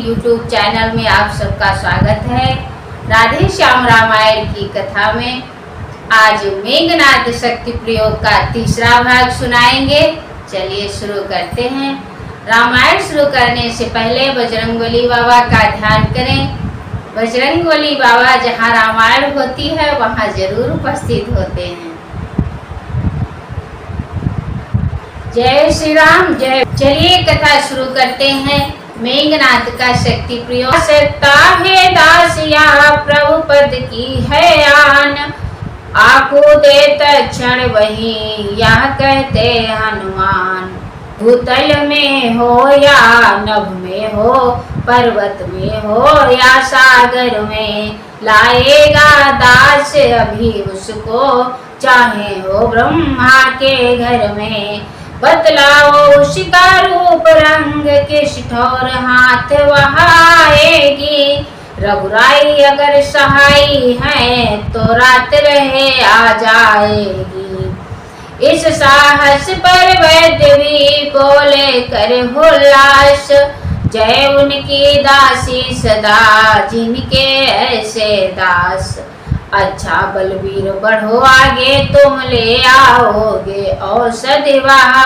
YouTube channel में आप सबका स्वागत है। राधे श्याम रामायण की कथा में आज मेघनाद शक्ति प्रयोग का तीसरा भाग सुनाएंगे। चलिए शुरू करते हैं। रामायण शुरू करने से पहले बजरंगबली बाबा का ध्यान करें। बजरंगबली बाबा जहाँ रामायण होती है वहाँ जरूर उपस्थित होते हैं। जय श्री राम जय। चलिए कथा शुरू करते हैं। मेघनाद का शक्ति प्रयोग। सकता है दासिया प्रभु पद की है आन, आको दे तक्षण वही यह कहते हनुमान। भूतल में हो या नभ में हो, पर्वत में हो या सागर में, लाएगा दास अभी उसको, चाहे हो ब्रह्मा के घर में। बतलाओ उसका रूप रंग, किस ठौर हाथ वहाएगी। रघुराई अगर सहाई है तो रात रहे आ जाएगी। इस साहस पर वैद्य भी बोले कर हुल्लास, जय उनकी दासी सदा जिनके ऐसे दास। अच्छा बलवीर बढ़ो आगे तुम ले आओगे औषधि वहा,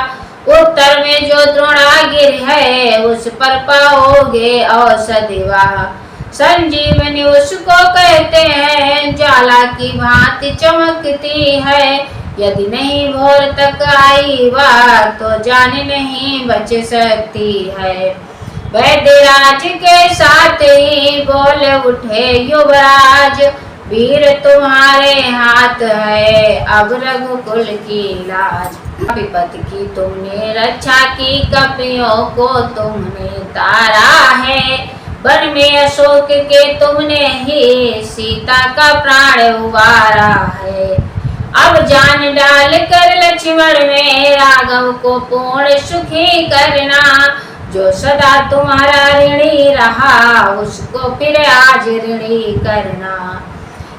उत्तर में जो द्रोणागिर है उस पर पाओगे औषधि वहा। संजीवनी उसको कहते हैं, ज्वाला की भांति चमकती है। यदि नहीं भोर तक आई वह तो जान नहीं बच सकती है। वैद्यराज के साथ ही बोल उठे युवराज, वीर तुम्हारे हाथ है अब रघुकुल की लाज। विपत की तुमने रक्षा की, कपियों को तुमने तारा है। वन में अशोक के तुमने ही सीता का प्राण उबारा है। अब जान डाल कर लक्ष्मण में राघव को पूर्ण सुखी करना। जो सदा तुम्हारा ऋणी रहा उसको फिर आज ऋणी करना।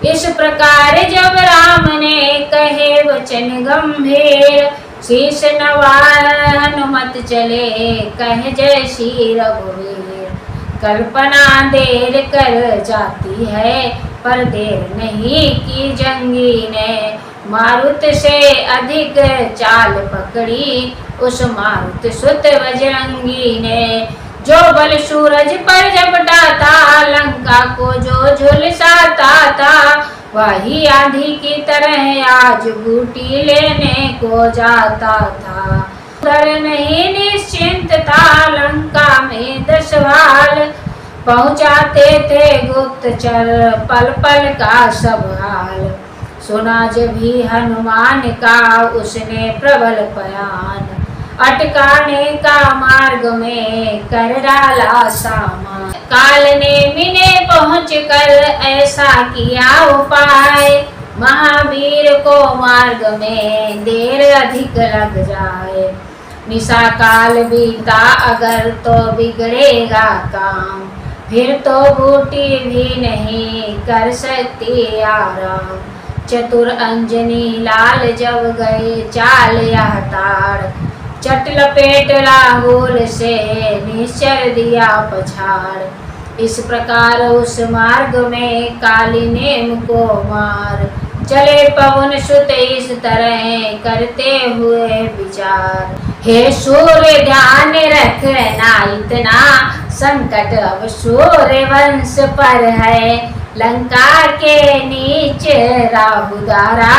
इस प्रकार जब राम ने कहे वचन गंभीर, शीश नवाए हनुमत चले कह जय श्री रघुवीर। कल्पना देर कर जाती है पर देर नहीं की जंगी ने। मारुत से अधिक चाल पकड़ी उस मारुत सुत बजरंगी ने। जो बल सूरज पर झपटा था, लंका को जो झुलसाता था, वही आंधी की तरह आज बूटी लेने को जाता था। डर नहीं निश्चिंत था लंका में 10 भाल, पहुँचाते थे गुप्तचर पल पल का सब हाल। सुना जब भी हनुमान का उसने प्रबल बयान, अटकाने का मार्ग में कर डाला सामान। काल ने मिने पहुँच कर ऐसा किया उपाय, महावीर को मार्ग में देर अधिक लग जाए। निशा काल बीता अगर तो बिगड़ेगा काम, फिर तो बूटी भी नहीं कर सकती आराम। चतुर अंजनी लाल जब गए चाल यह ताड़, चट लपेट लांगूल से निश्चर दिया पछाड़। इस प्रकार उस मार्ग में काली नेम को मार, चले पवन सुत इस तरह करते हुए विचार। हे सूर्य ध्यान रखना इतना, संकट अब सूर्य वंश पर है। लंका के नीचे राहु द्वारा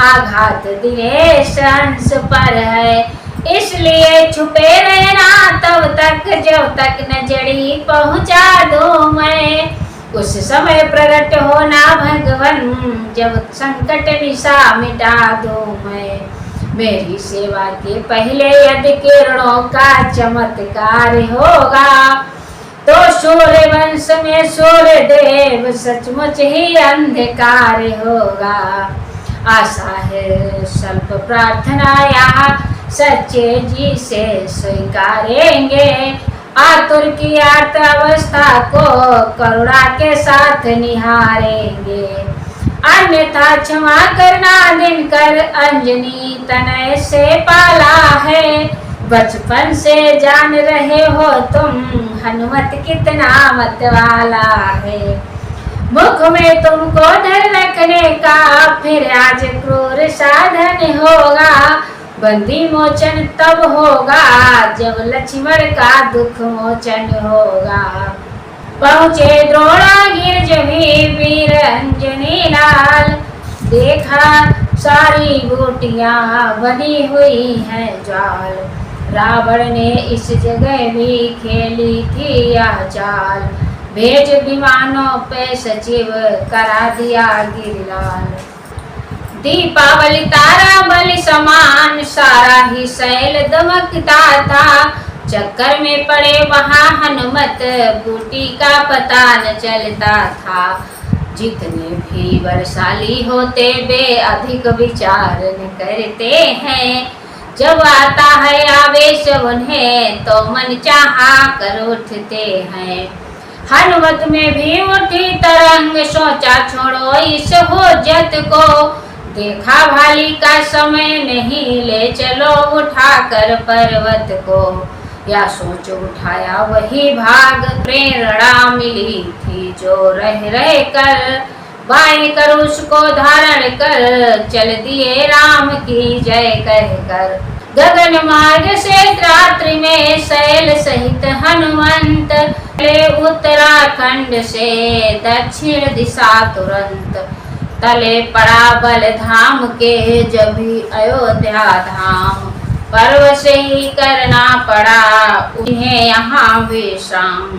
आघात दिनेश अंश पर है। इसलिए छुपे रहना तब तक जब तक नजरी पहुँचा दूं मैं। उस समय प्रकट होना भगवन जब संकट निशा मिटा दूं मैं। मेरी सेवा के पहले यदि किरणों का चमत्कार होगा, तो सूर्य वंश में सूर्य देव सचमुच ही अंधकार होगा। आशा है स्वल्प प्रार्थना यहाँ सच्चे जी से स्वीकारेंगे। आतुर की आर्त अवस्था को करुणा के साथ निहारेंगे। अन्यथा क्षमा करना दिनकर अंजनी तनय से पाला है। बचपन से जान रहे हो तुम हनुमत कितना मत वाला है। मुख में तुमको डर रखने का फिर आज क्रूर साधन होगा। बंदी मोचन तब होगा जब लक्ष्मण का दुख मोचन होगा। पहुँचे द्रोणागिर जभी वीर अंजनी लाल, देखा सारी बूटियां बनी हुई हैं जाल। रावण ने इस जगह भी खेली थी यह चाल, भेज विमानों पे सचिव करा दिया गिरिलाल। दीपावली तारा बलि समान सारा ही शैल दमकता था, चक्कर में पड़े वहां हनुमत बूटी का पता न चलता था। जितने भी बलशाली होते वे अधिक विचार न करते हैं, जब आता है आवेश उन्हें तो मन चाहा कर उठते हैं। हनुमत में भी उठी तरंग, सोचा छोड़ो इस होजत को, देखा भाली का समय नहीं ले चलो उठा कर पर्वत को। या सोच उठाया वही भाग, प्रेरणा मिली थी जो रह रह कर, बाएं कर उसको धारण कर चल दिए राम की जय कहकर। गगन मार्ग से रात्रि में शैल सहित हनुमंत, उत्तराखंड से दक्षिण दिशा तुरंत। तले पड़ा बल धाम के जभी अयोध्या धाम, पर्व से ही करना पड़ा उन्हें यहाँ विश्राम।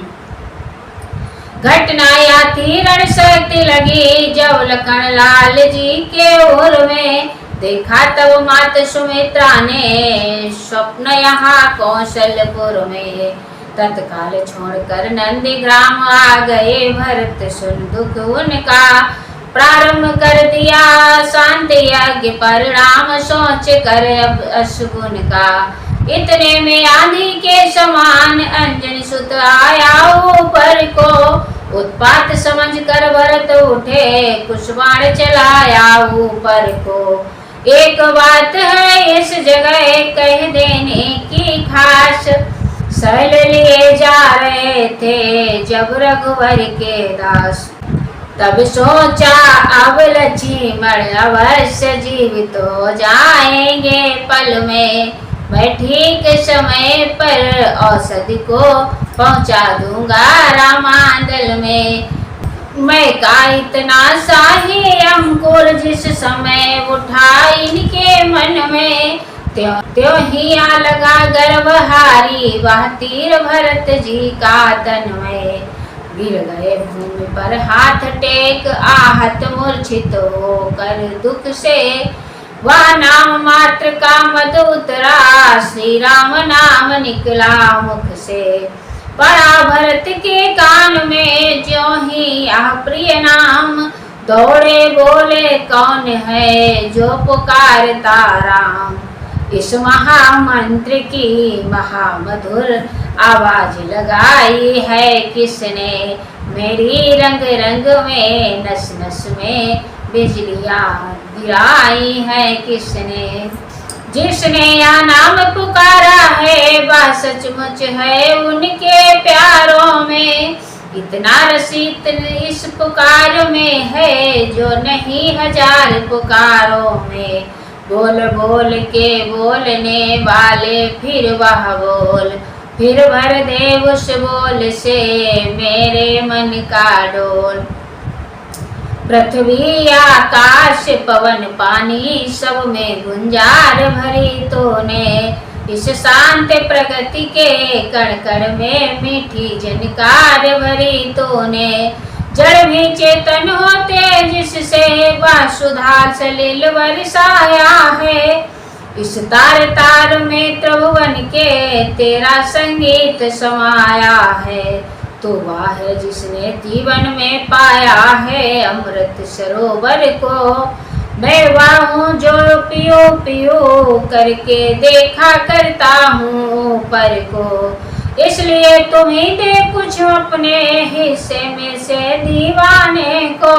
घटना या थी रण शक्ति लगी जब लखन लाल जी के ओर में, देखा तब मात सुमित्रा ने स्वप्न यहाँ कौशलपुर में। तत्काल छोड़कर नंदीग्राम आ गए भरत, सुन दुख उनका प्रारंभ कर दिया शांति यज्ञ परिणाम सोच कर अब अशुगुन का। इतने में आंधी के समान अंजनी सुत आया ऊपर को, उत्पात समझ कर भरत उठे कुछ बाण चलाया ऊपर को। एक बात है इस जगह कह देने की खास, शैल लिए जा रहे थे जब रघुवर के दास। तब सोचा अब लक्ष्मण अवश्य जीवित हो जाएंगे पल में, मैं ठीक समय पर औषधि को पहुंचा दूंगा रामांदल में। मैं का इतना शाही अंकुर जिस समय उठा इनके मन में, त्यों ही आ लगा गर्भहारी वह तीर भरत जी का तन में। गिर गए भूमि पर हाथ टेक आहत मूर्छित होकर दुख से, वह नाम मात्र का मधु उतरा श्री राम नाम निकला मुख से। पड़ा भरत के कान में ज्यों ही यह प्रिय नाम, दौड़े बोले कौन है जो पुकारता राम। इस महामंत्र की महामधुर आवाज लगाई है किसने, मेरी रंग रंग में नस नस में बिजलियां गिराई है किसने। जिसने यह नाम पुकारा है वह सचमुच है उनके प्यारों में, इतना रसित इस पुकार में है जो नहीं हजार पुकारों में। बोल बोल के बोलने वाले फिर वह बोल, फिर भर दे उस बोल से मेरे मन का डोल। पृथ्वी आकाश पवन पानी सब में गुंजार भरी तूने, इस शांत प्रगति के कण कण में मीठी जनकार भरी तूने। जड़ भी चेतन होते जिससे वह सुधा सलिल बरसाया है, इस तार तार में त्रिभुवन के तेरा संगीत समाया है। तो वह है जिसने जीवन में पाया है अमृत सरोवर को, मैं वह हूँ जो पियो पियो करके देखा करता हूँ ऊपर को। इसलिए तुम ही दे कुछ अपने हिस्से में से दीवाने को,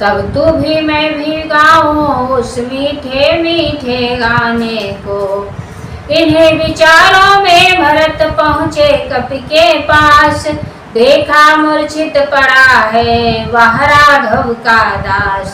तब तू भी मैं भी गाऊं उस मीठे मीठे गाने को। इन्हीं विचारों में भरत पहुँचे कपि के पास। देखा मूर्छित पड़ा है वह राघव का दास।